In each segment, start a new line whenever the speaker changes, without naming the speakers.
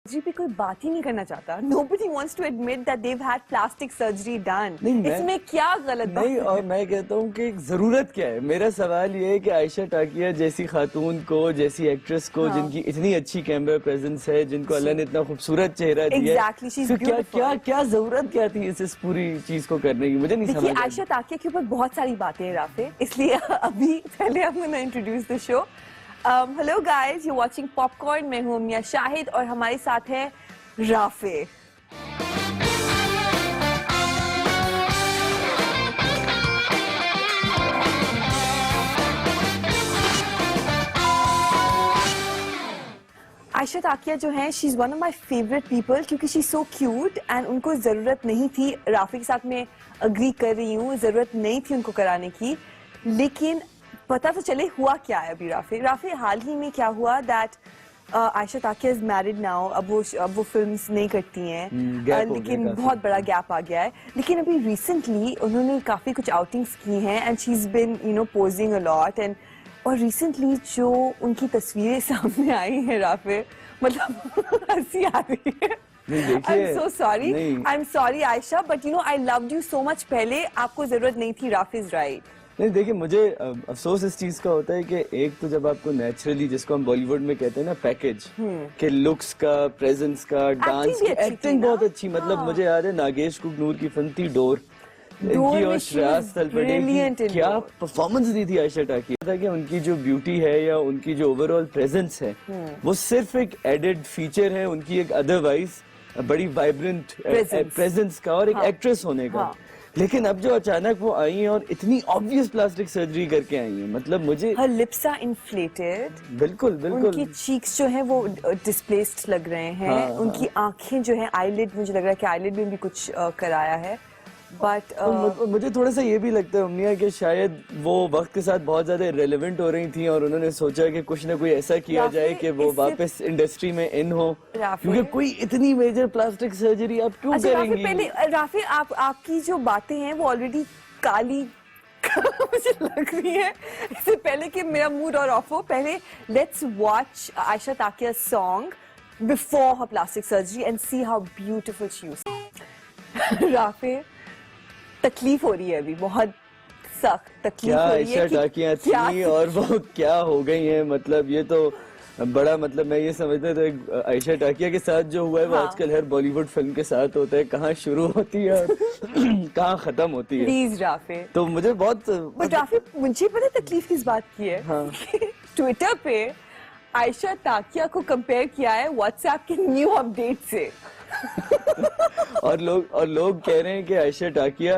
Surgery पे कोई बात ही नहीं करना चाहता। Nobody wants to admit that they've had plastic surgery done. इसमें क्या गलत बात है?
और मैं कहता हूँ कि जरूरत क्या है। मेरा सवाल ये है कि आयशा टाकिया जैसी खातून को, जैसी एक्ट्रेस को, जिनकी इतनी अच्छी कैमरा प्रेजेंस है, जिनको अल्लाह ने इतना खूबसूरत चेहरा दिया है, तो क्या जरूरत क्या थी इस पूरी चीज को करने की? मुझे नहीं समझ।
आयशा टाकिया के ऊपर बहुत सारी बातें हैं राफे, इसलिए अभी पहले I'm gonna introduce the show. Hello guys, you watching popcorn. मैं हूं मिया शाहिद और हमारे साथ है राफे। आयशा टाकिया जो है, she is one of my favourite people क्योंकि शी सो क्यूट एंड उनको जरूरत नहीं थी। राफे के साथ मैं अग्री कर रही हूँ, जरूरत नहीं थी उनको कराने की, लेकिन पता तो चले हुआ क्या है अभी। राफे हाल ही में क्या हुआ that Ayesha Takia is married now. अब वो फिल्म्स नहीं करती हैं, लेकिन बहुत बड़ा गैप आ गया है। लेकिन अभी रिसेंटली उन्होंने काफी कुछ आउटिंग्स की हैं and she is been posing a lot and और रिसेंटली जो उनकी तस्वीरें सामने आई हैं राफे, मतलब हंसी आ रही है। I'm sorry Ayesha, but I loved you so much। पहले आपको जरूरत नहीं थी। Rafe is right.
नहीं, देखिए, मुझे अफसोस इस चीज का होता है कि एक तो जब आपको नेचुरली, जिसको हम बॉलीवुड में कहते हैं ना, पैकेज के लुक्स का, प्रेजेंस का, डांस की, एक्टिंग बहुत अच्छी। मतलब मुझे याद है नागेश कुगनूर की फिल्म थी डोर, इनकी और श्रेयस तलपड़े की क्या परफॉर्मेंस दी थी आयशा टाकिया। कि उनकी जो ब्यूटी है या उनकी जो ओवरऑल प्रेजेंस है, वो सिर्फ एक एडेड फीचर है उनकी एक अदरवाइज बड़ी वाइब्रेंट प्रेजेंस का और एक एक्ट्रेस होने का। लेकिन अब जो अचानक वो आई हैं और इतनी ऑब्वियस प्लास्टिक सर्जरी करके आई हैं, मतलब मुझे
her lips are inflated,
बिल्कुल
उनकी चीक्स जो है वो डिस्प्लेस्ड लग रहे हैं। उनकी आंखें जो है, आईलिड, मुझे लग रहा है कि आईलिड में भी कुछ कराया है। बट
मुझे थोड़ा सा ये भी लगता है उम्निया कि शायद वो वक्त के साथ बहुत ज्यादा इरेलेवेंट हो रही थी और उन्होंने सोचा कि कुछ ना कोई ऐसा किया जाए कि वो वापस इंडस्ट्री में इन हो, क्योंकि कोई इतनी मेजर प्लास्टिक सर्जरी आप क्यों करेंगी?
पहले राफे, आपकी जो बातें हैं वो ऑलरेडी काली मुझे लग रही है। इससे पहले कि मेरा मूड और ऑफ हो, पहले let's watch Ayesha Takia song before her plastic surgery and see how beautiful she is. Rafay, तकलीफ हो रही है अभी, बहुत सख्त तकलीफ हो रही है।
आयशा टाकिया थी और वो क्या हो गई हैं, मतलब ये तो बड़ा, मतलब मैं ये समझता था एक आयशा टाकिया के साथ जो हुआ है वो आजकल हर बॉलीवुड फिल्म के साथ होता है, कहाँ शुरू होती है और कहाँ खत्म होती है।
प्लीज राफे,
तो मुझे बहुत,
बट राफे मुझे पता तकलीफ किस बात की है। ट्विटर पे आयशा टाकिया को कंपेयर किया है व्हाट्सएप के न्यू अपडेट से।
और लोग कह रहे हैं कि आयशा टाकिया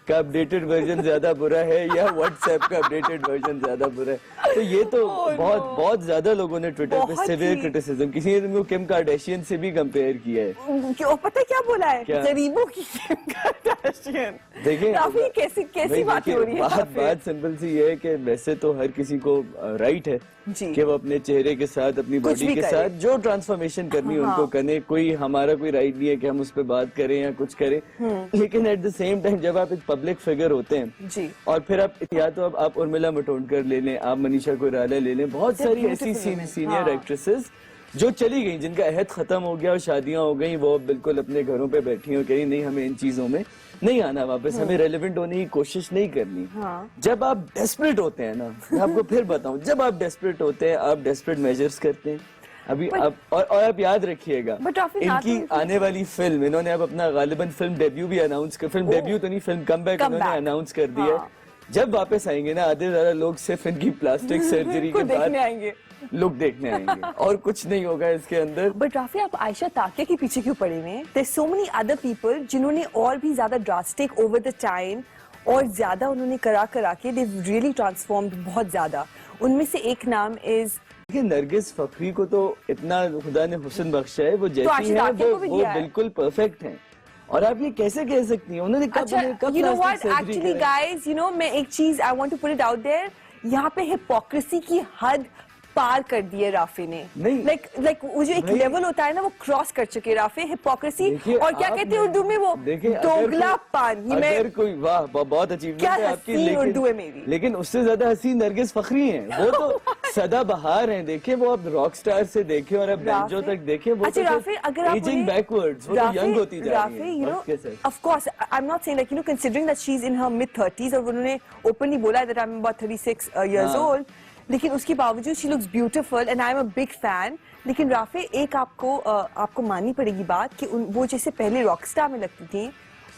का अपडेटेड वर्जन ज्यादा बुरा है या व्हाट्सएप का अपडेटेड वर्जन ज्यादा बुरा है। तो ये तो बहुत ज्यादा लोगों ने ट्विटर पे सिवियर क्रिटिसिज्म, किसी ने उनको किम कार्दाशियन से भी कंपेयर किया है।
क्यों, पता है क्या बोला है? गरीबों की किम कार्दाशियन।
देखिए
कैसी बात हो रही है?
बात सिंपल सी है कि वैसे तो हर किसी को राइट है कि वो अपने चेहरे के साथ, अपनी बॉडी के साथ जो ट्रांसफॉर्मेशन करनी है उनको करने। हमारा कोई राइट नहीं है कि हम उस पर बात करें या कुछ करें, लेकिन एट द सेम टाइम जब आप एक पब्लिक फिगर होते हैं
जी,
और फिर आप या तो आप उर्मिला मातोंडकर ले लें, आप मनीषा कोइराला ले लें, बहुत सारी ऐसी सीनियर एक्ट्रेसेस जो चली गई, जिनका अहद खत्म हो गया और शादियां हो गई, वो बिल्कुल अपने घरों पे बैठी हो, कहीं नहीं हमें इन चीजों में नहीं आना वापस, हमें रेलेवेंट होने की कोशिश नहीं करनी। जब आप डेस्परेट होते हैं ना, मैं आपको फिर बताऊं, जब आप डेस्परेट होते हैं, आप डेस्परेट मेजर्स करते हैं। अभी और आप याद रखिएगा, इनकी आने वाली फिल्म, इन्होंने अब अपना गालिबन फिल्म डेब्यू भी अनाउंस कर, फिल्म डेब्यू तो नहीं, फिल्म कमबैक इन्होंने अनाउंस कर दिया है। जब वापस आएंगे ना, आधे ज्यादा लोग सिर्फ इनकी प्लास्टिक सर्जरी के बाद लोग देखने आएंगे और कुछ नहीं होगा इसके अंदर।
बट राफी, आप आयशा टाकिया के पीछे क्यों पड़े हुए हैं? There's so many other people जिन्होंने और भी ज्यादा ड्रास्टिक ओवर द टाइम और ज्यादा उन्होंने करा के they've really transformed बहुत ज्यादा। उनमें से एक नाम इज
नरगिस फखरी को तो इतना खुदा ने हुस्न बख्शा है, वो जैसी है वो बिल्कुल परफेक्ट है। और आप ये कैसे कह सकती हैं उन्होंने कब
you know what, actually guys, मैं एक चीज I want to put it out there, यहाँ पे हिपोक्रेसी की हद पार कर दिए राफे ने।
नहीं।
लाइक वो जो एक
भाई-
लेवल होता है ना, वो क्रॉस कर चुके राफे, हिपोक्रेसी,
देखिए,
और क्या कहते हैं उर्दू में वो,
देखिए,
दोगलापन। ये मैं
अगर कोई वाह बहुत अचीवमेंट
क्या
है आपकी,
हसीन उर्दू है मेरी।
लेकिन उससे ज्यादा हसीन नरगिस फखरी हैं। वो तो सदाबहार हैं। देखिए वो आप रॉक स्टार से देखें और आप बैंजो तक देखें, वो
अच्छा राफे, अगर आप
एजिंग बैकवर्ड्स, वो तो यंग होती जा रही हैं
यू नो,
वक्त के साथ।
Of course I am not saying like, you no, considering that she is in her mid 30s, और उन्होंने ओपनली बोला that I am about 36 years
हाँ।
ओल्ड, लेकिन उसके बावजूद she looks beautiful and I am a big fan. लेकिन Rafe, एक आपको माननी पड़ेगी बात कि वो जैसे पहले रॉकस्टार में लगती थी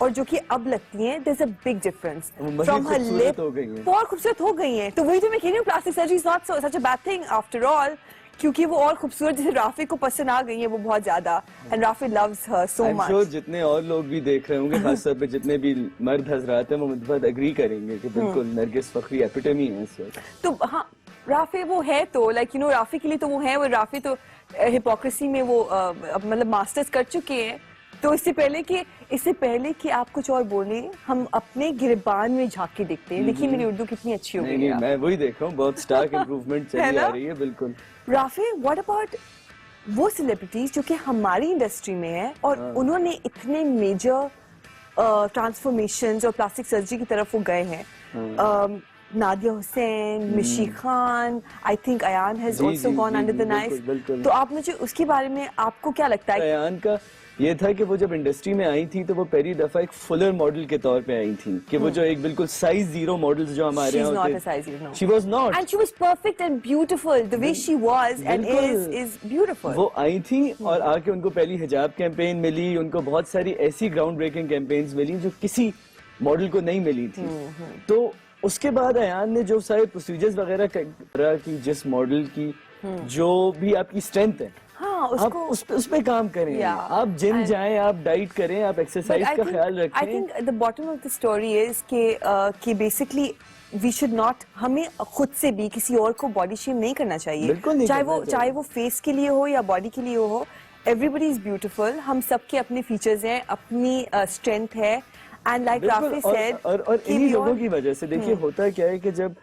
और जो कि अब लगती हैं, there is a big difference
वो मजीद
फ्रॉम हर
खूबसूरत
लिप।
हो गई हैं।
बहुत खूबसूरत हो गई हैं। तो वही तो मैं कह रही हूँ, plastic surgery is not such a bad thing after all, क्योंकि वो और खूबसूरत, जैसे राफे को पसंद आ गई है वो बहुत ज्यादा, and Rafe loves her so
I'm sure
much.
जितने और लोग भी देख रहे होंगे, खासतौर पे जितने भी मर्द हजरात हैं, वो मुझ पर एग्री करेंगे कि बिल्कुल नरगिस फखरी एपिटमी है इस वक्त।
तो हाँ, राफे वो है तो लाइक, यू नो, राफे के लिए तो वो है, वो राफे तो हिपोक्रेसी में वो मतलब मास्टर्स कर चुके हैं। तो इससे पहले कि आप कुछ और बोले, हम अपने गिरबान में झांक के देखते हैं। देखिए मेरी उर्दू कितनी अच्छी हो
नहीं
गई
नहीं,
है।
मैं वही देख रहा हूँ, बहुत स्टार्क इम्प्रूवमेंट चली
है ना?
आ रही है बिल्कुल।
राफे, व्हाट अबाउट वो सेलिब्रिटीज जो कि हमारी इंडस्ट्री में है और उन्होंने इतने मेजर ट्रांसफॉर्मेशंस और प्लास्टिक सर्जरी की तरफ वो गए हैं? Nadia Hussain, Mishi Khan, I think Ayaan has
जी,
आल्सो
जी,
गॉन
जी,
अंडर द
जी,
नाइफ।
बिल्कुल, बिल्कुल।
तो आप मुझे उसके बारे में, आपको क्या लगता है?
अयान का ये था कि वो जब इंडस्ट्री में आई थी तो वो पहली दफा एक फुलर मॉडल के तौर पे आई थी, कि वो जो एक बिल्कुल साइज 0 मॉडल्स जो हमारे
She's
यहाँ
not
होते
a size 0, no.
She was not,
And she was perfect and beautiful. The way she was and
बिल्कुल।
is beautiful.
वो आई थी और आके उनको पहली हिजाब कैंपेन मिली, उनको बहुत सारी ऐसी ग्राउंड ब्रेकिंग कैंपेन्स मिली जो किसी मॉडल को नहीं मिली थी। तो उसके बाद अयान ने जो सारे प्रोसीजर्स वगैरह करा कि जिस मॉडल की जो भी आपकी स्ट्रेंथ है,
हाँ,
आप
उसको
उस पे काम करें।
Yeah.
आप जिम
And-
जाएं, आप डाइट करें, आप एक्सरसाइज का ख्याल
I
रखें।
think the bottom of the story is कि basically we should not, हमें खुद से भी किसी और को बॉडी शेम नहीं करना चाहिए।
बिल्कुल नहीं करना चाहिए।
चाहे वो फेस के लिए हो या बॉडी के लिए हो, एवरीबडी इज ब्यूटीफुल। हम सबके अपने फीचर्स हैं, अपनी स्ट्रेंथ है, एंड लाइक
बिल्कुल,
राफी
और
सेड,
इन्हीं लोगों की वजह से देखिए होता क्या है कि जब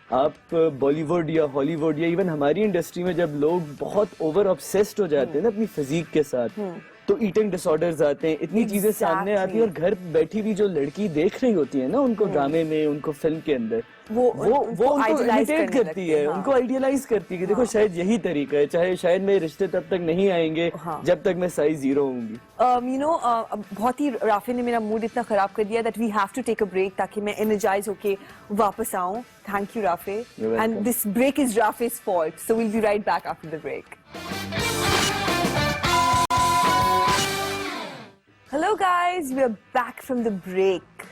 आप बॉलीवुड या हॉलीवुड या इवन हमारी इंडस्ट्री में जब लोग बहुत ओवर ऑब्सेस्ड हो जाते हैं ना अपनी फिजिक के साथ, तो ईटिंग डिसऑर्डर्स आते हैं, इतनी चीजें सामने आती हैं, और घर बैठी भी जो लड़की देख रही होती है ना उनको ड्रामे में, उनको फिल्म के अंदर, वो उनको
idolize
इमिटेट
करने
करती
लगते
है,
हैं, हाँ।
उनको आइडियलाइज करती है कि देखो शायद यही तरीका है, चाहे शायद मेरे रिश्ते तब तक नहीं आएंगे
हाँ।
जब तक मैं साइज 0 होंगी।
यू नो, बहुत ही राफे ने मेरा मूड इतना खराब कर दिया that we have to take a break, ताकि मैं एनर्जाइज होके वापस आऊं। Thank you Rafe,
You're welcome.
And this break is राफे's fault, so we'll be right back after the break. Hello guys, we are back from the break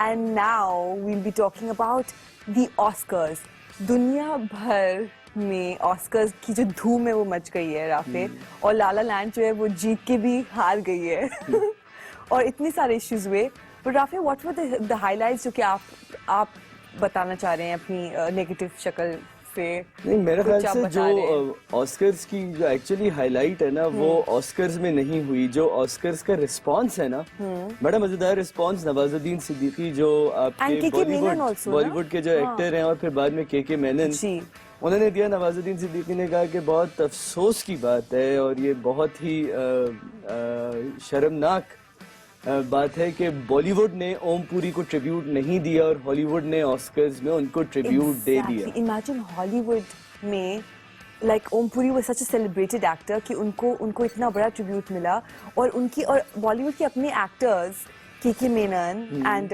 and now we'll be talking about the Oscars. दुनिया भर में Oscars की जो धूम है वो much गई है राफे, और लाला लैंड जो है वो जीत के भी हार गई है और इतने सारे इश्यूज हुए। But Rafe, what were the highlights जो कि आप बताना चाह रहे हैं अपनी नेगेटिव शक्ल से?
नहीं, मेरे ख्याल
कुछ आप
से
बता रहे हैं।
जो ऑस्कर्स की जो एक्चुअली हाईलाइट है ना, वो ऑस्कर्स में नहीं हुई। जो ऑस्कर्स का रिस्पांस है ना, बड़ा मजेदार रिस्पांस। नवाजुद्दीन सिद्दीकी जो
And
आपके
KK मेनन also ना?
बॉलीवुड के जो एक्टर हैं, और फिर बाद में केके मेनन,
जी।
उन्होंने दिया। नवाजुद्दीन सिद्दीकी ने कहा कि बहुत अफसोस की बात है और ये बहुत ही शर्मनाक बात है कि बॉलीवुड ने ओम पुरी को ट्रिब्यूट नहीं दिया और हॉलीवुड ने ऑस्कर्स में उनको ट्रिब्यूट दे दिया।
इमेजिन हॉलीवुड में like Om Puri was such a celebrated actor कि उनको इतना बड़ा ट्रिब्यूट मिला, और बॉलीवुड के अपने एक्टर्स केके मेनन एंड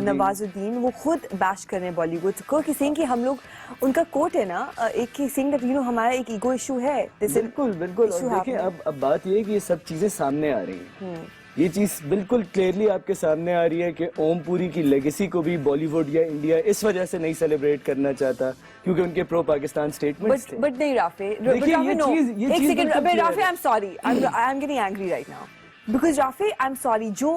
नवाजुद्दीन वो खुद बैश कर रहे हैं बॉलीवुड को, कि सेइंग कि हम लोग, उनका कोट है ना एक कि सेइंग दैट यू नो हमारा एक ईगो इशू है।
बिल्कुल बिल्कुल। और देखिए अब बात ये है कि ये सब चीजें सामने आ रही हैं। ये चीज बिल्कुल क्लियरली आपके सामने आ रही है कि ओम पुरी की लेगेसी को भी बॉलीवुड या इंडिया इस वजह से नहीं सेलिब्रेट करना चाहता क्योंकि उनके प्रो पाकिस्तान स्टेटमेंट्स थे।
बट नहीं राफे,
देखिए, ये चीज
एक सेकंड,
बिल्कुल
Rafe
clear
I am sorry, I am getting angry right now. Because Rafi I am sorry जो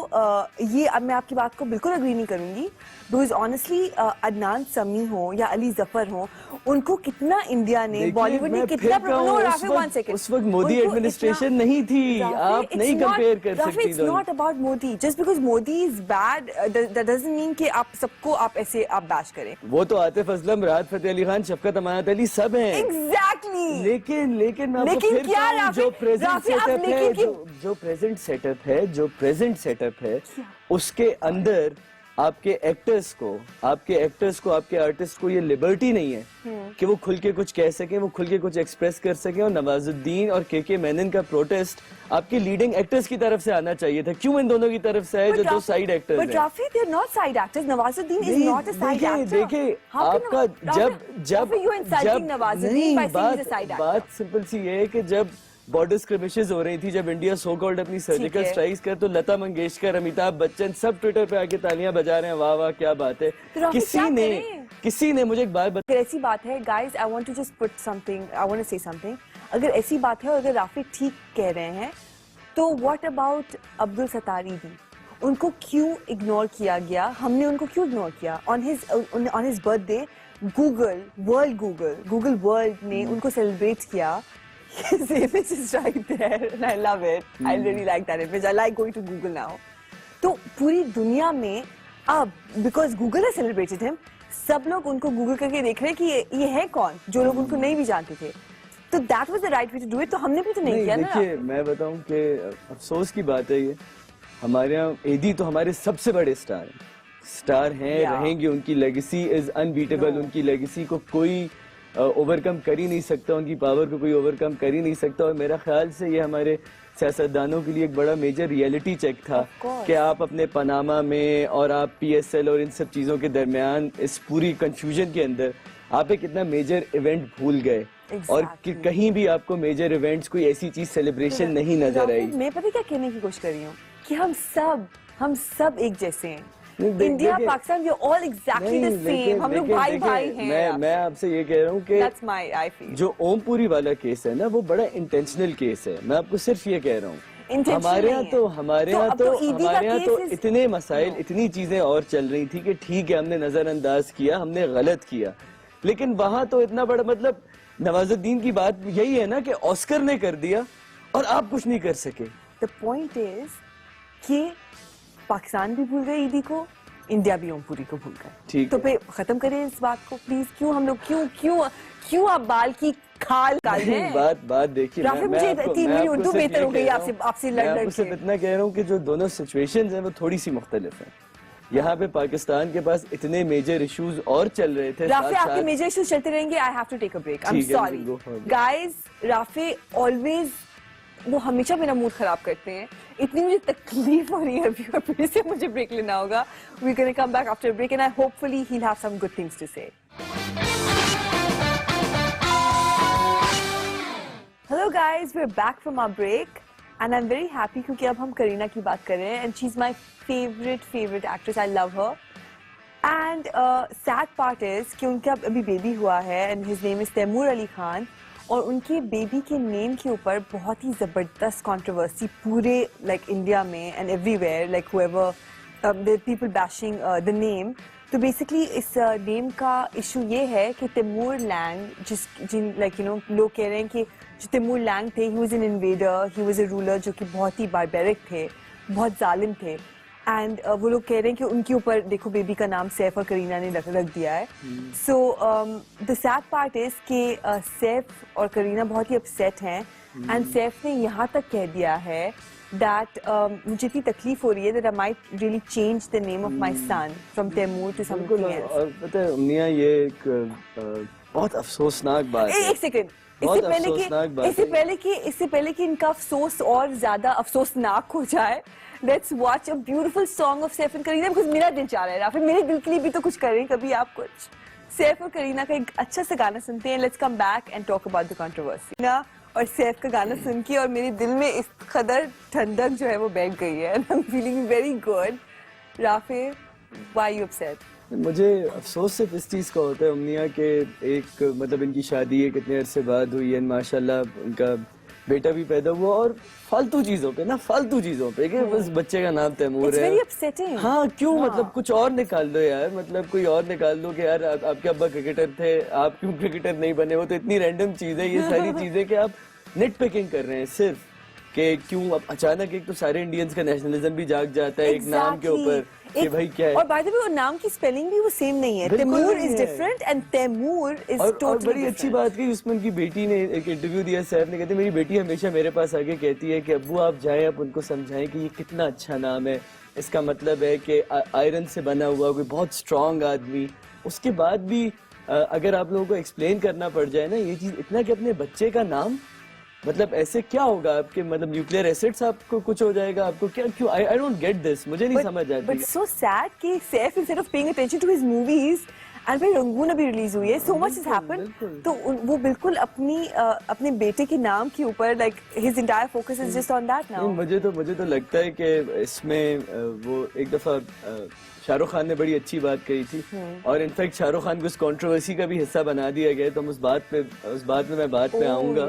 ये अब मैं आपकी बात को बिल्कुल अग्री नहीं करूंगी बिकॉज ऑनेस्टली अदनान समी हो या अली जफर हो उनको कितना इंडिया ने
देखिए,
बॉलीवुड ने
मैं
कितना
फिर कहूं,
नो
उस
राफी
वक्त-
वन सेकंड
उस वक्त मोदी एडमिनिस्ट्रेशन नहीं थी, आप नहीं कंपेयर कर सकती
it's not about Modi just because Modi is bad that doesn't mean कि आप सबको आप ऐसे आप बैश करें
वो तो आतिफ असलम, राहत फतेह अली खान, शफकत अमानत अली सब हैं।
एग्जैक्टली
लेकिन मैं आपको
लेकिन
फिर
क्या
कहूं, जो प्रेजेंट
राफी, आप
सेटअप है,
लेकिन की-
जो प्रेजेंट सेटअप है उसके अंदर आपके एक्टर्स को, आपके आर्टिस्ट को ये लिबर्टी नहीं है कि वो खुल के कुछ कह सके, वो खुल के कुछ एक्सप्रेस कर सके। और नवाजुद्दीन और के मेनन का प्रोटेस्ट आपके लीडिंग एक्टर्स की तरफ से आना चाहिए था, क्यों इन दोनों की तरफ से आए जो दो साइड एक्टर्स हैं?
But Rafi they are not side actors Nawazuddin is not a side actor
देखिए आपका बात सिंपल सी ये है कि जब बॉर्डर स्क्रिमिशेस हो रही थी, जब इंडिया सो कॉल्ड अपनी सर्जिकल स्ट्राइक्स कर, तो लता मंगेशकर, अमिताभ बच्चन सब ट्विटर पे आके तालियां बजा रहे हैं, वाह वाह क्या बात है।
तो
किसी ने मुझे एक बात
अगर ऐसी बात है guys I want to just put something I want to say something अगर ऐसी बात है और अगर राफी ठीक कह रहे हैं तो व्हाट अबाउट अब्दुल सत्तारी भी उनको क्यों इग्नोर किया गया हमने उनको क्यों इग्नोर किया on his birthday Google world ने उनको सेलिब्रेट किया His image is right there and I love it. I really like that image. I like going to Google now. तो पूरी दुनिया में अब because Google has celebrated him, सब लोग उनको गूगल करके देख रहे हैं कि ये है कौन जो लोग उनको नहीं भी जानते थे। तो that was the right way to do it. तो हमने भी तो नहीं किया ना।
देखिए मैं बताऊं कि अफसोस की बात है ये, हमारे यहाँ एदी तो हमारे सबसे बड़े स्टार हैं, रहेंगे, उनकी लेगेसी इज अनबीटेबल, उनकी लेगेसी को कोई ओवरकम कर ही नहीं सकता, उनकी पावर को कोई ओवरकम कर ही नहीं सकता। और मेरा ख्याल से ये हमारे सियासतदानों के लिए एक बड़ा मेजर रियलिटी चेक था कि आप अपने पनामा में और आप पीएसएल और इन सब चीज़ों के दरमियान इस पूरी कंफ्यूजन के अंदर आप एक इतना मेजर इवेंट भूल गए और कि कहीं भी आपको मेजर इवेंट्स कोई ऐसी चीज सेलिब्रेशन नहीं नजर आई।
मैं पता क्या कहने की कोशिश कर रही हूँ कि हम सब एक जैसे हैं। India Pakistan we are all exactly the same, हम लोग भाई भाई हैं।
मैं आपसे ये कह रहा हूँ कि
दैट्स माय आई फील जो
ओमपुरी वाला केस है ना वो बड़ा इंटेंशनल केस है। मैं आपको सिर्फ ये कह रहा हूँ हमारे यहाँ तो इतने मसाइल इतनी चीजें और चल रही थी कि ठीक है हमने नजरअंदाज किया, हमने गलत किया, लेकिन वहां तो इतना बड़ा मतलब नवाजुद्दीन की बात यही है ना कि ऑस्कर ने कर दिया और आप कुछ नहीं कर सके।
द पॉइंट इज कि पाकिस्तान भी भूल गए ईदी को, इंडिया भी ओमपुरी को भूल गए।
ठीक
तो पे खत्म करें इस बात को प्लीज। क्यों हम लोग क्यों आप बाल की खाल काल रहे हैं?
बात देखिए
मुझे 3 मिनट उर्दू बेहतर हो गई आपसे लड़
के। सिर्फ इतना कह रहा हूँ कि जो दोनों सिचुएशंस हैं वो थोड़ी सी मुख्तलिफ हैं। यहाँ पे पाकिस्तान के पास इतने मेजर इश्यूज और चल रहे थे।
राफी आपके मेजर इश्यूज चलते रहेंगे। I have to take a break, I am sorry guys. Rafi always वो हमेशा मेरा मूड खराब करते हैं, इतनी मुझे तकलीफ हो रही है अभी और फिर से मुझे ब्रेक लेना होगा। We gonna come back after break and I hopefully he will have some good things to say. Hello guys, we are back from our break and I am very happy क्योंकि अब हम करीना की बात कर रहे हैं and she is my favourite actress. I love her and sad part is कि उनका अभी बेबी हुआ है and his name is Taimur Ali Khan और उनके बेबी के नेम के ऊपर बहुत ही जबरदस्त कंट्रोवर्सी पूरे लाइक इंडिया में and everywhere, like whoever the people bashing the name. तो बेसिकली इस नेम का इशू ये है कि तैमूर लैंग जिन लाइक यू नो लोग कह रहे हैं कि जो तैमूर लैंग थे, ही was an invader, he was a ruler जो कि बहुत ही बारबेरिक थे, बहुत जालिम थे एंड वो लोग कह रहे हैं कि उनके ऊपर देखो बेबी का नाम सैफ और करीना ने रख दिया है। So the sad part is कि सैफ और करीना बहुत ही अपसेट हैं एंड सैफ ने यहाँ तक कह दिया है दैट मुझे इतनी तकलीफ हो रही है that I might really change the name of my son from Taimur to something else.
और पता है उम्निया ये एक बहुत अफसोसनाक बात है।
एक सेकंड, इससे पहले कि इनका अफसोस और ज्यादा अफसोसनाक हो जाए, let's watch a beautiful song of Saif and Kareena because मेरा दिल चाह रहा है। राफी मेरे दिल के लिए भी तो कुछ करें कभी आप कुछ। सैफ और करीना का एक अच्छा सा गाना सुनते हैं। Let's come back and talk about the controversy. और सैफ का गाना सुन के और मेरे दिल में इस कदर ठंडक जो है वो बैठ गई है and I am feeling very good. Rafi, why you upset?
मुझे अफसोस सिर्फ इस चीज़ का होता है उम्निया के एक मतलब इनकी शादी एक इतने अरसे बाद हुई है, माशाल्लाह उनका बेटा भी पैदा हुआ और फालतू चीजों पे कि बस बच्चे का नाम तैमूर
It's
है।
very upsetting.
हाँ क्यों, मतलब कुछ और निकाल दो यार, मतलब कोई और निकाल दो कि यार आपके अब्बा क्रिकेटर थे, आप क्यों क्रिकेटर नहीं बने? वो तो इतनी रैंडम चीज है ये सारी चीजें कि आप निट पिकिंग कर रहे हैं सिर्फ कि क्यों अब अचानक एक तो सारे इंडियंस का नेशनलिज्म भी जाग जाता है एक नाम के ऊपर कि भाई क्या है।
और बाय द वे वो नाम की स्पेलिंग भी वो सेम नहीं है। Taimur is different and Taimur is
और
टोटली
बड़ी अच्छी बात की उसमें उनकी बेटी ने एक इंटरव्यू दिया, सैफ ने कहते मेरी बेटी हमेशा मेरे पास आके कहती है कि अब्बू आप जाएं, आप उनको समझाएं कि ये कितना अच्छा नाम है, इसका मतलब है कि आयरन से बना हुआ कोई बहुत स्ट्रांग आदमी। उसके बाद भी अगर आप लोगों को एक्सप्लेन करना पड़ जाए ना ये चीज इतना कि अपने बच्चे का नाम, मतलब ऐसे क्या होगा आपके, मतलब न्यूक्लियर एसिड्स आपको कुछ हो जाएगा, आपको क्या क्यों? आई डोंट गेट दिस, मुझे नहीं समझ आती।
बट सो सैड कि Saif instead of paying attention to his movies and फिर रंगून अभी रिलीज हुई है, सो मच हैज हैपेंड, तो वो बिल्कुल अपने बेटे के नाम के ऊपर like his entire focus is just on that now.
मुझे तो लगता है कि इसमें वो एक दफा शाहरुख खान ने बड़ी अच्छी बात कही थी और इनफैक्ट शाहरुख खान को उस कंट्रोवर्सी का भी हिस्सा बना दिया गया, तो हम उस बात में मैं बात पे आऊंगा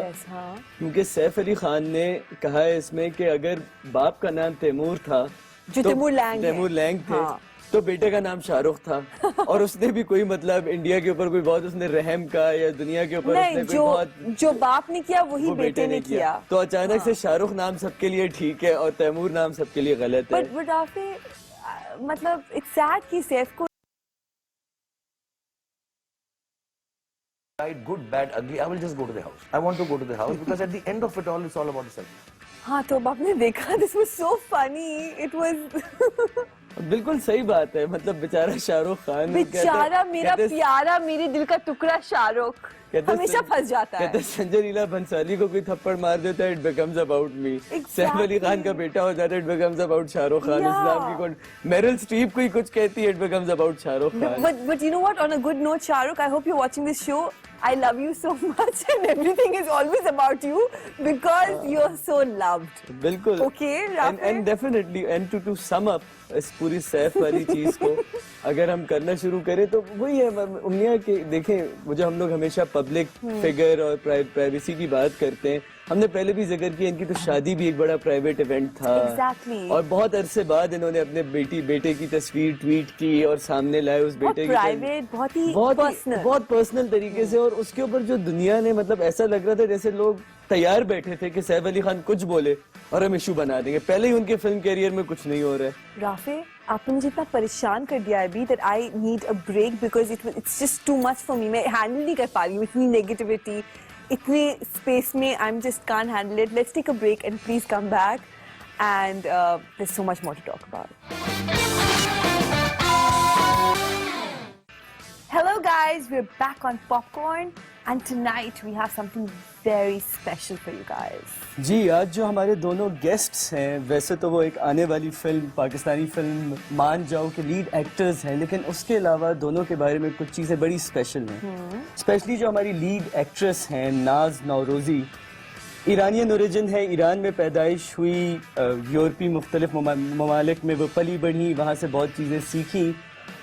क्योंकि सैफ अली खान ने कहा है इसमें कि अगर बाप का नाम तैमूर था
जो तैमूर
लैंग थे तो बेटे का नाम शाहरुख था और उसने भी कोई मतलब इंडिया के ऊपर कोई बहुत उसने रहम का या दुनिया के ऊपर उसने कोई बहुत
जो बाप ने किया वही बेटे ने किया,
तो अचानक से शाहरुख नाम सबके लिए ठीक है और तैमूर नाम सबके लिए गलत है।
बट आपने मतलब इट्स सैड कि सैफ को
Right, good, bad, ugly, I will just go to the house. I want to go to the house because at the end of it all, it's all about the self.
हाँ तो अब आपने देखा this was so funny, it was
बिल्कुल सही बात है, मतलब बेचारा शाहरुख खान,
बेचारा मेरा प्यारा मेरे दिल का टुकड़ा शाहरुख हमेशा फंस जाता है।
कहते संजय लीला भंसाली को कोई थप्पड़ मार देता है it becomes about me, Saif Ali Khan का बेटा हो जाता है it becomes about Shahrukh Khan, इस नाम की कौन मेरिल स्ट्रीप कोई कुछ कहती है it becomes about Shahrukh Khan.
But you know what, on a good note Shahrukh, I hope you're watching this show. I love you so much and everything is always about you because you're so loved.
बिल्कुल।
Okay,
and definitely and to sum up इस पूरी सैफ वाली चीज को अगर हम करना शुरू करें तो वही है उम्मीद कि देखें मुझे हम लोग हमेशा पब्लिक फिगर और प्राइवेसी की बात करते हैं, हमने पहले भी जिक्र किया इनकी तो शादी भी एक बड़ा प्राइवेट इवेंट था।
Exactly.
और बहुत अरसे बाद इन्होंने अपने बेटे की तस्वीर ट्वीट की और सामने लाए उस बेटे की
प्राइवेट
बहुत पर्सनल तरीके से, और उसके ऊपर जो दुनिया ने मतलब ऐसा लग रहा था जैसे लोग तैयार बैठे थे कि सैफ अली खान कुछ बोले और हम इशू बना देंगे, पहले ही उनके फिल्म कैरियर में कुछ नहीं हो रहा है।
राफे आपने मुझे इतना परेशान कर दिया अभी that I need a break because it's just too much for me, मैं हैंडल नहीं कर पा रही हूँ इतनी नेगेटिविटी, इतने स्पेस में I just can't handle it. Let's take a break and please come back and there's so much more to talk about. Hello guys, we're back on Popcorn and tonight we have something very special for you guys.
जी आज जो हमारे दोनों guests हैं वैसे तो वो एक आने वाली फिल्म पाकिस्तानी फिल्म मान जाओ के लीड एक्टर्स हैं, लेकिन उसके अलावा दोनों के बारे में कुछ चीज़ें बड़ी स्पेशल हैं। स्पेशली जो हमारी लीड एक्ट्रेस हैं नाज नौरोजी, ईरानियन ओरिजिन है, ईरान में पैदाइश हुई, यूरोपीय मुख्तलिफ ममालिक में वो पली बढ़ी, वहाँ से बहुत चीज़ें सीखी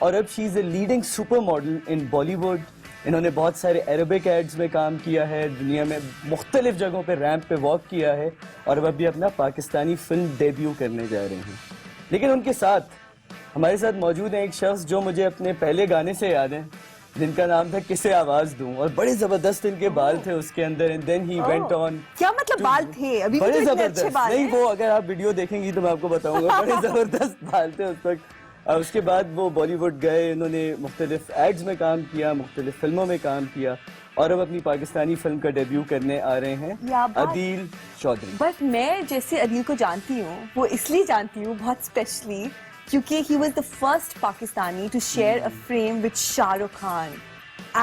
और अब she is a leading super model in Bollywood. इन्होंने बहुत सारे अरबिक एड्स में काम किया है, दुनिया में मुख्तलिफ जगहों पे रैंप पे वॉक किया है और अब अभी अपना पाकिस्तानी फिल्म डेब्यू करने जा रहे हैं। लेकिन उनके साथ हमारे साथ मौजूद है एक शख्स जो मुझे अपने पहले गाने से याद है, जिनका नाम था किसे आवाज दूं, और बड़े जबरदस्त इनके बाल थे उसके अंदर, and then he went on.
क्या मतलब बाल थे? अभी
बड़े
भी तो इतने
जबरदस्त
अच्छे बाल
नहीं
हैं।
वो अगर आप वीडियो देखेंगी तो मैं आपको बताऊंगा, बड़े जबरदस्त बाल थे उस वक्त। उसके बाद वो बॉलीवुड गए, इन्होंने मुख्तलिफ एड्स में काम किया, मुख्तलिफ फिल्मों में काम किया और अब अपनी पाकिस्तानी फिल्म का डेब्यू करने आ रहे हैं अदील चौधरी।
बट मैं जैसे अदील को जानती हूँ वो इसलिए जानती हूँ बहुत स्पेशली क्योंकि he was the first Pakistani to share a frame with Shahrukh Khan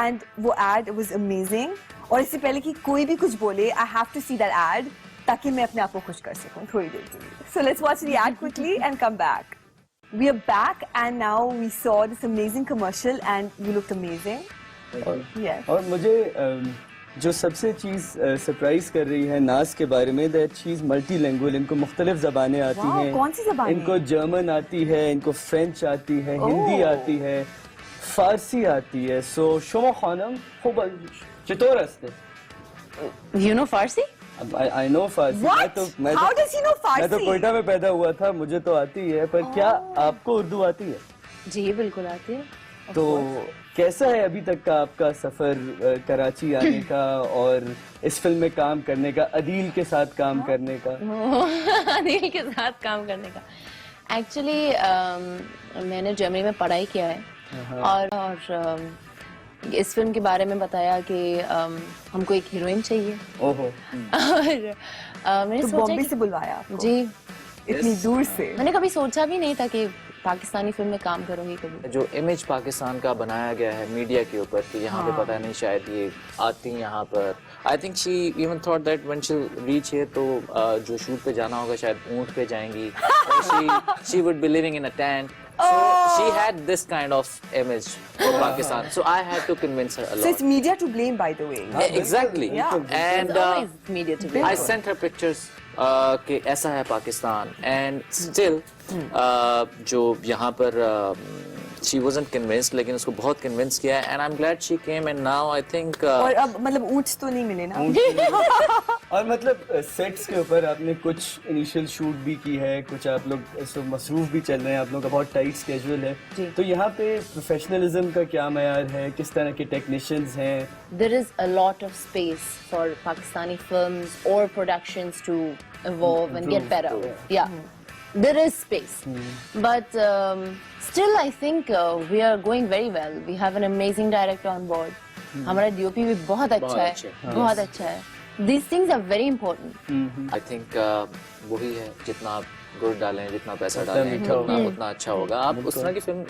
and वो ad was amazing। और इससे पहले कि कोई भी कुछ बोले I have to see that ad ताकि मैं अपने आप को खुश कर सकूँ थोड़ी देर के लिए। So let's watch the ad quickly and come back. We are back and now we saw this amazing commercial and you looked amazing. Yes.
और मुझे जो सबसे चीज़ सरप्राइज कर रही है नाज के बारे में that she is multi language, इनको मुख्तलिफ ज़बानें आती हैं।
कौन सी ज़बानें?
इनको जर्मन आती है, इनको फ्रेंच आती है, हिंदी आती है, फारसी आती है। सो शमा खानम खूब चतुर हस्ते।
You know Farsi?
I know Farsi.
What? How does he know
मैं तो
Farsi?
कोयटा में पैदा हुआ था, मुझे तो आती है, पर क्या आपको उर्दू आती है?
जी बिल्कुल आती है।
तो कैसा है अभी तक का आपका सफर कराची आने का और इस फिल्म में काम करने का, अदील के साथ काम करने का?
अनिल के साथ काम करने का एक्चुअली मैंने जर्मनी में पढ़ाई किया है और इस फिल्म के बारे में बताया कि हमको एक हीरोइन चाहिए
ओहो।
और मैंने
तो
सोचा
बॉम्बे
कि
से बुलवाया आपको
जी
इतनी दूर से।
मैंने कभी सोचा भी नहीं था कि पाकिस्तानी फिल्म में काम करूंगी कभी।
जो इमेज पाकिस्तान का बनाया गया है मीडिया के ऊपर कि यहाँ पे पता नहीं शायद ये आती यहाँ पर, I think she even thought that when she reach here तो जो शूट पे जाना होगा शायद ऊंट पे जाएंगी, she would be living in a tent, so she had this kind of image for Pakistan, so I had to convince her a
So it's
lot.
media to blame, by the way.
Exactly.
Yeah.
And
It's always media to blame.
I sent her pictures कि ऐसा है Pakistan, and still जो यहाँ पर she wasn't convinced, लेकिन उसको बहुत convince किया, and I'm glad she came, and now I think
और अब मतलब ऊँट तो नहीं मिले ना?
और मतलब सेट्स के ऊपर आपने कुछ इनिशियल शूट भी की है, कुछ आप लोग इसको मसरूफ भी चल रहे हैं, आप लोगों का बहुत टाइट स्केड्यूल है, तो यहाँ पे प्रोफेशनलिज्म का क्या मयार है, किस तरह के टेक्नीशियंस हैं?
There is a lot of space for Pakistani films or productions to evolve and get better. Yeah, there is space, but still I think we are going very well. We have an amazing director on board. हमारा DOP भी बहुत अच्छा है, बहुत अच्छा है. These things are very important.
I think वही है, जितना आप गुड़ डालें, जितना पैसा डालें, उतना अच्छा होगा। आप उस तरह की फिल्म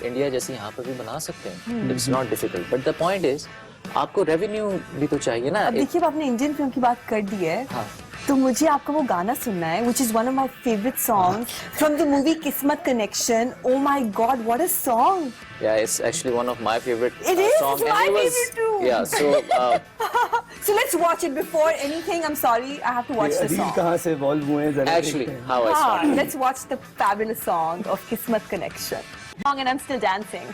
इंडिया जैसी यहाँ पर भी बना सकते हैं। It's not difficult, but the point is आपको रेवेन्यू भी तो चाहिए ना।
अब देखिए, अब आपने इंडियन फिल्म की बात कर दी है,
हाँ।
तो मुझे आपका वो गाना सुनना है, which is one of my favorite songs from the movie Kismat Connection. Oh my God, what a song!
Yeah, it's actually one of my favorite
It is?
songs.
It's
and
my
it was,
favorite too.
Yeah, so
So let's watch it before anything. I'm sorry, I have to watch the
Adeel
song.
कहाँ से evolve हुए हैं जरा
actually
देखते हैं।
how I started.
Let's watch the fabulous song of Kismat Connection. Song and I'm still dancing.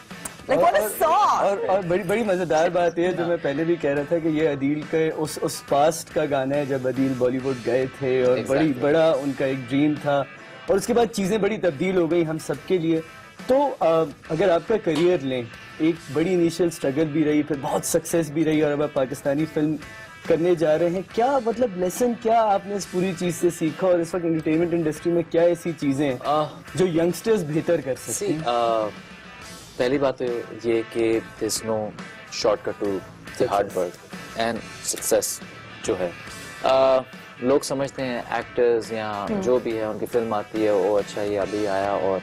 Like what a song!
और बड़ी मजेदार बात ये है, जो मैं पहले भी कह रहा था कि ये अदील के उस पास्ट का गाना है जब अदील बॉलीवुड गए थे और
Exactly.
बड़ा उनका एक ड्रीम था, और उसके बाद चीजें बड़ी तब्दील हो गई हम सबके लिए। तो अगर आपका करियर लें, एक बड़ी इनिशियल स्ट्रगल भी रही, फिर बहुत सक्सेस भी रही, और अब आप पाकिस्तानी फिल्म करने जा रहे हैं, क्या मतलब लेसन क्या आपने इस पूरी चीज से सीखा, और इस वक्त एंटरटेनमेंट इंडस्ट्री में क्या ऐसी चीजें हैं जो यंगस्टर्स बेहतर कर सकते
See,
हैं?
पहली बात तो ये कि there's no shortcut to the hard work and success जो है। लोग समझते हैं एक्टर्स या जो भी है उनकी फिल्म आती है, वो अच्छा ये अभी आया और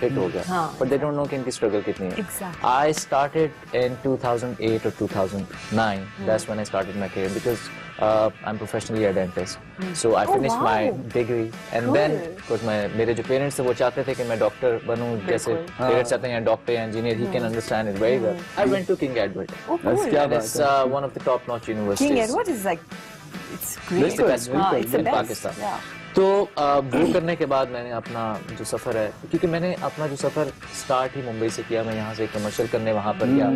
हिट हो गया, but they don't know कि इनकी स्ट्रगल कितनी है।
Exactly.
I started in 2008 or 2009. That's when I started my career because I'm professionally a dentist. So I finished
wow.
my degree and then because मेरे जो parents थे वो चाहते थे कि मैं डॉक्टर बनूं, जैसे पेरेंट्स चाहते हैं डॉक्टर या engineer, he can understand it very well. I went to King Edward.
Oh,
बस
cool.
क्या
And
बात
it's
है।
one of the top-notch universities.
King Edward is like, it's great.
It's the best
हाँ, it's the
in
best.
Pakistan.
Yeah.
तो वो करने के बाद मैंने अपना जो सफर है, क्योंकि मैंने अपना जो सफर स्टार्ट ही मुंबई से किया, मैं यहाँ से कमर्शियल करने वहाँ पर गया,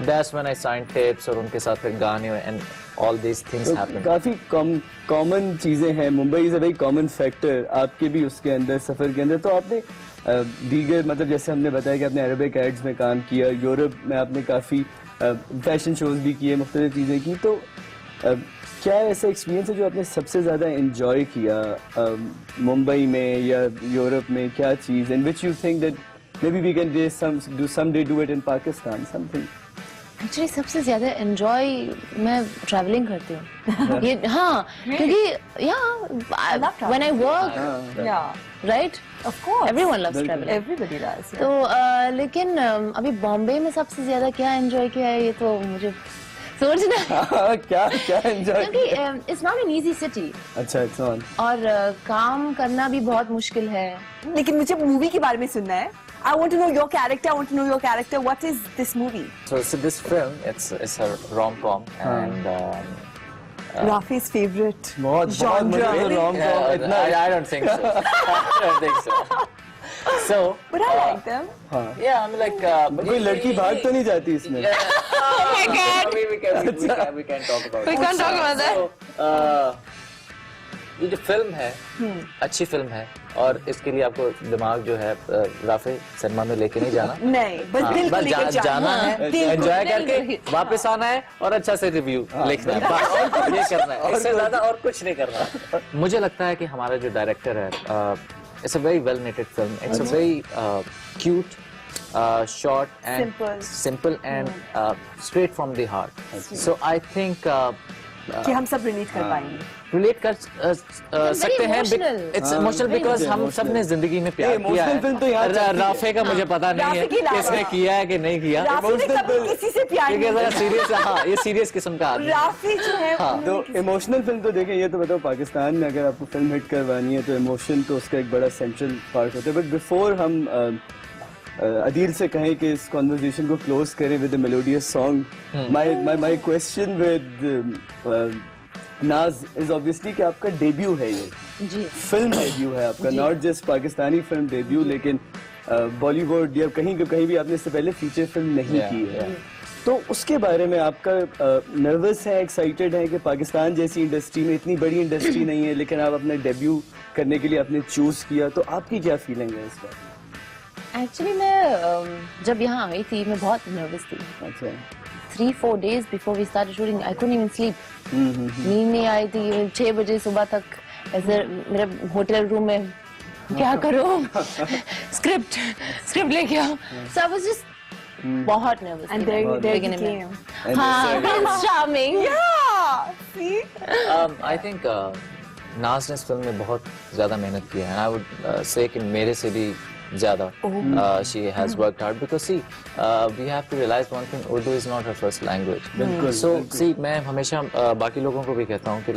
that's when I sign tapes और उनके साथ फिर गाने and all these things happened.
काफी कॉमन चीजें हैं, Mumbai is a very common factor आपके भी उसके अंदर, सफर के अंदर। तो आपने दीगर मतलब जैसे हमने बताया कि आपने अरबिक एड्स में काम किया, यूरोप में आपने काफी फैशन शोज भी किए, मुख्तलिफ चीजें की, तो क्या ऐसा एक्सपीरियंस है जो आपने सबसे ज्यादा एंजॉय किया मुंबई में या यूरोप में? क्या चीज in which you think that maybe we can someday do it in Pakistan, something?
Actually सबसे ज्यादा एंजॉय मैं ट्रैवलिंग करती हूँ। ये हाँ, क्योंकि या when I work
Yeah,
right,
of course.
Everyone loves travelling.
Everybody does. Yeah.
तो लेकिन अभी बॉम्बे में सबसे ज्यादा क्या एंजॉय किया है ये तो मुझे सोचना है,
क्या एंजॉय?
क्योंकि it's not an easy city
अच्छा, इट्स ऑन।
और काम करना भी बहुत मुश्किल है।
लेकिन मुझे मूवी के बारे में सुनना है। I want to know your character. I want to know your character. What is this movie?
So this film, it's a rom-com and
Rafi's favorite
बहुत
genre.
rom-com इतना
I don't think so. I don't think so. So,
But I like them.
yeah, I'm like
कोई लड़की भाग तो नहीं जाती इसमें?
my God.
We can talk about
We
it.
can't talk about that.
So, ये जो फिल्म है अच्छी फिल्म है और इसके लिए आपको दिमाग जो है राफे सिनेमा में लेके नहीं जाना
नहीं, बस
हाँ,
दिल को
बस
लेकर
जाना है,
दिल को
एंजॉय
नहीं
करके
लेकर-
वापस आना है और अच्छा से रिव्यू लिखना है बस ये करना है, इससे ज्यादा और कुछ नहीं करना। मुझे लगता है कि हमारा जो डायरेक्टर है it's a very well made film, it's a very cute short and simple and straight from the heart. So I think
कि हम सब रिलेट कर पाएंगे।
रिलेट कर सकते हैं।
emotional.
इट्स इमोशनल बिकॉज हम सब ने जिंदगी में प्यार किया
emotional film तो यहाँ
है।
चलती है।
राफे का मुझे पता नहीं है
राफे की लावा।
किसने किया है कि नहीं किया,
राफी ने कभी किसी से प्यार
क्योंकि
नहीं
जरा
किया।
सीरियस, हाँ ये सीरियस किस्म का आदमी है।
राफी जो है
तो इमोशनल फिल्म तो देखें, ये तो बताओ पाकिस्तान में अगर आपको फिल्म हिट करवानी है तो इमोशन तो उसका एक बड़ा सेंट्रल पार्ट होता है। बट बिफोर हम अदील से कहें कि इस कॉन्वर्जेशन को क्लोज करें with melodious song, my question with नाज इज ऑब्वियसली कि आपका डेब्यू है, ये
जी
फिल्म डेब्यू है आपका, not just Pakistani film debut, लेकिन बॉलीवुड या कहीं भी आपने इससे पहले फीचर फिल्म नहीं की है। तो उसके बारे में आपका नर्वस है, एक्साइटेड है कि पाकिस्तान जैसी इंडस्ट्री में, इतनी बड़ी इंडस्ट्री नहीं है लेकिन आप अपना डेब्यू करने के लिए आपने चूज किया, तो आपकी क्या फीलिंग है इस बार?
एक्चुअली मैं जब यहाँ आई थी मैं बहुत नर्वस थी।
अच्छा
3-4 days before we started shooting, I couldn't even sleep. नींद नहीं आई थी, 6 बजे सुबह तक ऐसे मेरे होटल रूम में क्या करूं, स्क्रिप्ट लेके आओ। So I was just बहुत nervous
And
थी
there
मैं
you
beginning में।
came.
And
हाँ, Prince Charming।
Yeah, see?
I think नाज ने इस फिल्म में बहुत ज्यादा मेहनत की है। आई वुड से कि मेरे से भी ज्यादा she has worked hard because see we have to realise one thing, Urdu is not her first language. So see मैं हमेशा बाकी लोगों को भी कहता हूँ कि